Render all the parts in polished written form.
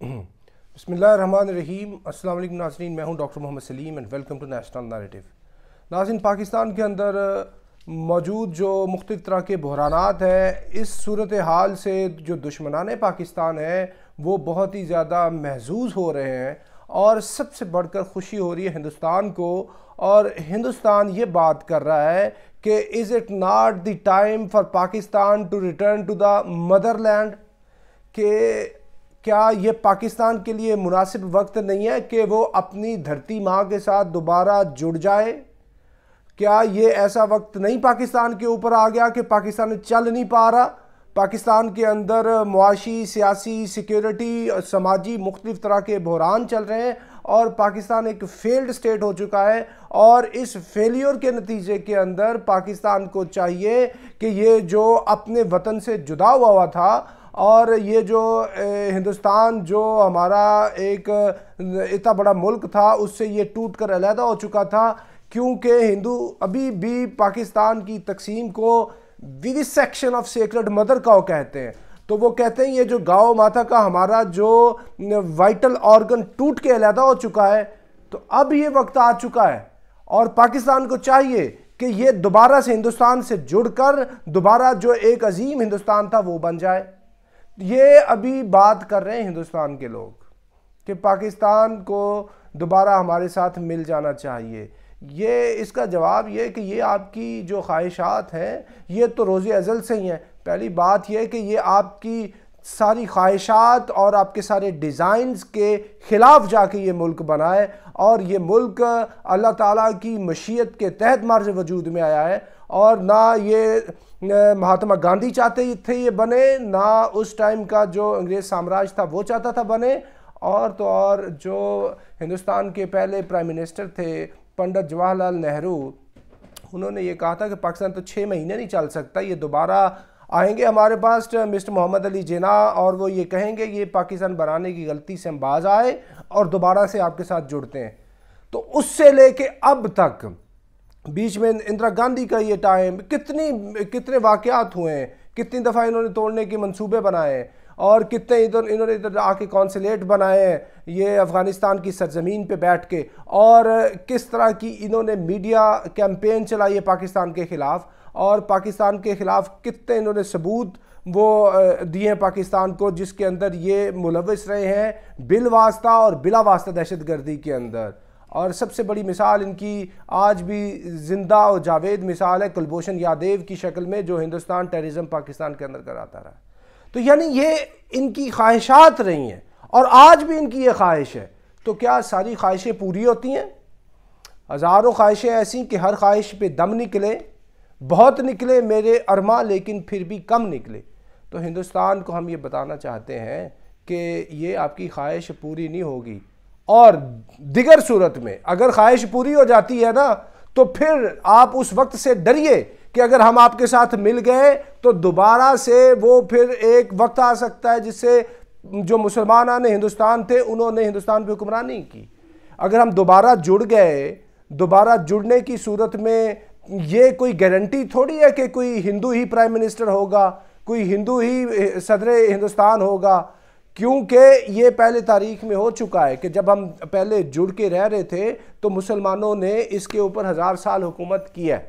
بسم اللہ الرحمن الرحیم۔ السلام علیکم ناظرین، میں ہوں doctor Muhammad Salim and welcome to national narrative. ناظرین، پاکستان کے اندر موجود جو مختلف طرح کے بحرانات ہیں، اس صورتحال سے جو دشمنان پاکستان ہیں وہ بہت ہی زیادہ محظوظ ہو رہے ہیں، اور سب سے بڑھ کر خوشی ہو رہی ہے ہندوستان کو، اور ہندوستان یہ بات کر رہا ہے کہ is it not the time for Pakistan to return to the motherland, کہ کیا یہ پاکستان کے لیے مناسب وقت نہیں ہے کہ وہ اپنی دھرتی ماں کے ساتھ دوبارہ جڑ جائے؟ کیا یہ ایسا وقت نہیں پاکستان کے اوپر آ گیا کہ پاکستان چل نہیں پا رہا؟ پاکستان کے اندر معاشی، سیاسی، سیکیورٹی اور سماجی مختلف طرح کے بحران چل رہے ہیں، اور پاکستان ایک فیلڈ سٹیٹ ہو چکا ہے، اور اس فیلیور کے نتیجے کے اندر پاکستان کو چاہیے کہ یہ جو اپنے وطن سے جدا ہوا تھا، اور یہ جو ہندوستان جو ہمارا ایک اتنا بڑا ملک تھا، اس سے یہ ٹوٹ کر علیحدہ ہو چکا تھا، کیونکہ ہندو ابھی بھی پاکستان کی تقسیم کو ویویسیکشن آف سیکرڈ مدر کا کہتے ہیں۔ تو وہ کہتے ہیں یہ جو گاؤ ماتا کا ہمارا جو وائٹل آرگن ٹوٹ کے علیحدہ ہو چکا ہے، تو اب یہ وقت آ چکا ہے، اور پاکستان کو چاہیے کہ یہ دوبارہ سے ہندوستان سے جڑ کر دوبارہ جو ایک عظیم ہندوستان تھا وہ بن جائے۔ یہ ابھی بات کر رہے ہیں ہندوستان کے لوگ کہ پاکستان کو دوبارہ ہمارے ساتھ مل جانا چاہیے۔ یہ اس کا جواب یہ کہ یہ آپ کی جو خواہشات ہیں یہ تو روز ازل سے ہی ہیں۔ پہلی بات یہ کہ یہ آپ کی ساری خواہشات اور آپ کے سارے ڈیزائنز کے خلاف جا کے یہ ملک بنا ہے، اور یہ ملک اللہ تعالیٰ کی مشیت کے تحت مارج وجود میں آیا ہے، اور نہ یہ مہاتما گاندھی چاہتے تھے یہ بنے، نہ اس ٹائم کا جو انگریز سامراج تھا وہ چاہتا تھا بنے، اور تو اور جو ہندوستان کے پہلے پرائم منسٹر تھے پنڈت جواہر لال نہرو، انہوں نے یہ کہا تھا کہ پاکستان تو 6 مہینے نہیں چل سکتا، یہ دوبارہ آئیں گے ہمارے پاس مسٹر محمد علی جناح، اور وہ یہ کہیں گے یہ پاکستان بنانے کی غلطی سے ہم باز آئے اور دوبارہ سے آپ کے ساتھ جڑتے ہیں۔ تو اس سے لے کے اب تک بیچ میں اندرا گاندھی کا یہ ٹائم کتنے واقعات ہوئے ہیں، کتنی دفعہ انہوں نے توڑنے کے منصوبے بنائے ہیں، اور کتنے انہوں نے ادھر آ کے کونسلیٹ بنائے ہیں یہ افغانستان کی سرزمین پہ بیٹھ کے، اور کس طرح کی انہوں نے میڈیا کیمپین چلائی ہے پاکستان کے خلاف، اور پاکستان کے خلاف کتنے انہوں نے ثبوت وہ دیے ہیں پاکستان کو، جس کے اندر یہ ملوث رہے ہیں بالواسطہ اور بلا واسطہ دہشت گردی کے اندر۔ اور سب سے بڑی مثال ان کی آج بھی زندہ اور جاوید مثال ہے کلبھوشن یادیو کی شکل میں، جو ہندوستان ٹیررزم پاکستان کے اندر کراتا رہا۔ تو یعنی یہ ان کی خواہشات رہی ہیں، اور آج بھی ان کی یہ خواہش ہے۔ تو کیا ساری خواہشیں پوری ہوتی ہیں؟ ہزاروں خواہشیں ایسی کہ ہر خواہش پہ دم نکلے، بہت نکلے میرے ارماں لیکن پھر بھی کم نکلے۔ تو ہندوستان کو ہم یہ بتانا چاہتے ہیں کہ یہ آپ کی خواہش پوری نہیں ہوگی، اور دیگر صورت میں اگر خواہش پوری ہو جاتی ہے نا، تو پھر آپ اس وقت سے ڈریے کہ اگر ہم آپ کے ساتھ مل گئے تو دوبارہ سے وہ پھر ایک وقت آ سکتا ہے جس سے جو مسلمان ہندوستان تھے انہوں نے ہندوستان پہ حکمرانی کی۔ اگر ہم دوبارہ جڑ گئے، دوبارہ جڑنے کی صورت میں یہ کوئی گارنٹی تھوڑی ہے کہ کوئی ہندو ہی پرائم منسٹر ہوگا، کوئی ہندو ہی صدر ہندوستان ہوگا، کیونکہ یہ پہلے تاریخ میں ہو چکا ہے کہ جب ہم پہلے جڑ کے رہ رہے تھے تو مسلمانوں نے اس کے اوپر 1000 سال حکومت کی ہے۔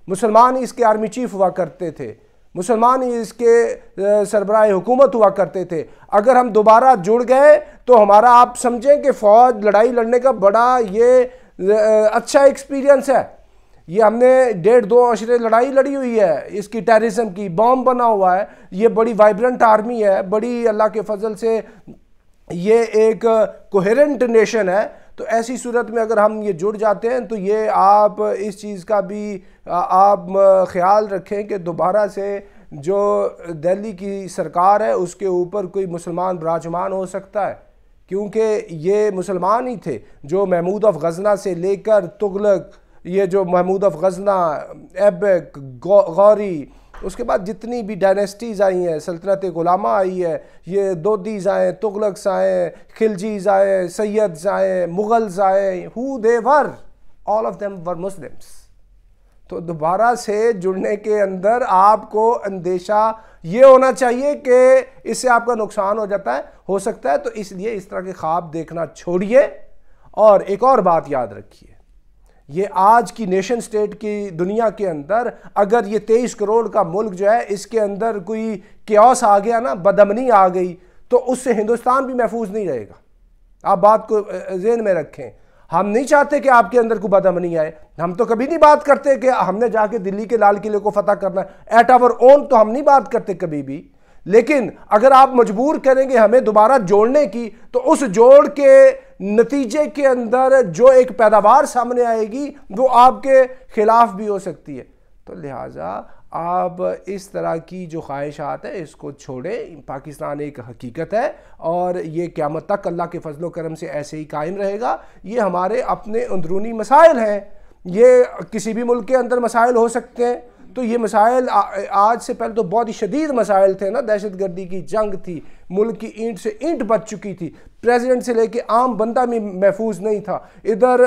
مسلمان ہی اس کے آرمی چیف ہوا کرتے تھے، مسلمان ہی اس کے سربراہ حکومت ہوا کرتے تھے۔ اگر ہم دوبارہ جڑ گئے تو ہمارا آپ سمجھیں کہ فوج لڑائی لڑنے کا بڑا یہ اچھا ایکسپیرینس ہے۔ یہ ہم نے 1.5-2 عشرے لڑائی لڑی ہوئی ہے اس کی، ٹیررزم کی، بوم بنا ہوا ہے، یہ بڑی وائبرنٹ آرمی ہے، بڑی اللہ کے فضل سے یہ ایک کوہیرنٹ نیشن ہے۔ تو ایسی صورت میں اگر ہم یہ جڑ جاتے ہیں تو یہ آپ اس چیز کا بھی آپ خیال رکھیں کہ دوبارہ سے جو دہلی کی سرکار ہے اس کے اوپر کوئی مسلمان براجمان ہو سکتا ہے، کیونکہ یہ مسلمان ہی تھے جو محمود آف غزنہ سے لے کر تغلق، یہ جو محمود آف غزنہ، ایبک، غوری، اس کے بعد جتنی بھی ڈائنیسٹیز آئی ہیں، سلطنت غلامہ آئی ہے، یہ دودیز آئے، تغلقس آئے، خلجیز آئے، سیدز آئے، مغلز آئے، who they were, all of them were Muslims۔ تو دوبارہ سے جڑنے کے اندر آپ کو اندیشہ یہ ہونا چاہیے کہ اس سے آپ کا نقصان ہو سکتا ہے. تو اس لیے اس طرح کے خواب دیکھنا چھوڑیے. اور ایک اور بات یاد رکھیے, یہ آج کی نیشن سٹیٹ کی دنیا کے اندر اگر یہ 23 کروڑ کا ملک جو ہے اس کے اندر کوئی کیوس آ گیا نا, بدامنی آ گئی, تو اس سے ہندوستان بھی محفوظ نہیں رہے گا. آپ بات کو ذہن میں رکھیں. ہم نہیں چاہتے کہ آپ کے اندر کوئی بدامنی آئے. ہم تو کبھی نہیں بات کرتے کہ ہم نے جا کے دلی کے لال قلعے کو فتح کرنا ہے. ایٹ آور اون تو ہم نہیں بات کرتے کبھی بھی. لیکن اگر آپ مجبور کریں گے ہمیں دوبارہ جوڑنے کی, تو اس جوڑ کے نتیجے کے اندر جو ایک پیداوار سامنے آئے گی وہ آپ کے خلاف بھی ہو سکتی ہے. تو لہٰذا آپ اس طرح کی جو خواہشات ہیں اس کو چھوڑیں. پاکستان ایک حقیقت ہے اور یہ قیامت تک اللہ کے فضل و کرم سے ایسے ہی قائم رہے گا. یہ ہمارے اپنے اندرونی مسائل ہیں. یہ کسی بھی ملک کے اندر مسائل ہو سکتے ہیں. تو یہ مسائل آج سے پہلے تو بہت ہی شدید مسائل تھے نا. دہشت گردی کی جنگ تھی, ملک کی اینٹ سے اینٹ بچ چکی تھی, پریزیڈنٹ سے لے کے عام بندہ بھی محفوظ نہیں تھا. ادھر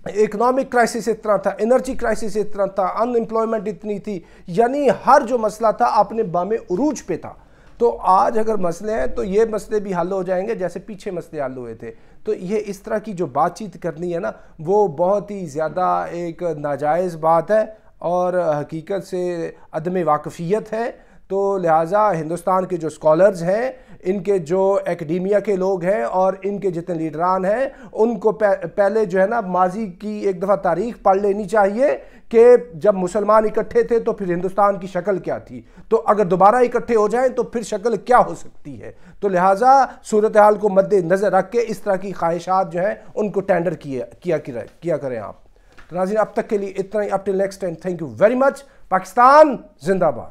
اکنامک کرائسس اتنا تھا, انرجی کرائسس اتنا تھا, ان امپلائمنٹ اتنی تھی, یعنی ہر جو مسئلہ تھا اپنے بام عروج پہ تھا. تو آج اگر مسئلے ہیں تو یہ مسئلے بھی حل ہو جائیں گے جیسے پیچھے مسئلے حل ہوئے تھے. تو یہ اس طرح کی جو بات چیت کرنی ہے نا, وہ بہت ہی زیادہ ایک ناجائز بات ہے اور حقیقت سے عدم واقفیت ہے. تو لہٰذا ہندوستان کے جو اسکالرز ہیں, ان کے جو ایکڈیمیا کے لوگ ہیں اور ان کے جتنے لیڈران ہیں, ان کو پہلے جو ہے نا ماضی کی ایک دفعہ تاریخ پڑھ لینی چاہیے کہ جب مسلمان اکٹھے تھے تو پھر ہندوستان کی شکل کیا تھی, تو اگر دوبارہ اکٹھے ہو جائیں تو پھر شکل کیا ہو سکتی ہے. تو لہٰذا صورتحال کو مد نظر رکھ کے اس طرح کی خواہشات جو ہیں ان کو ٹینڈر کیا کریں آپ. ناظرین اب تک کے لیے اتنا ہی. Up till next time, thank you very much. Pakistan زندہ باد.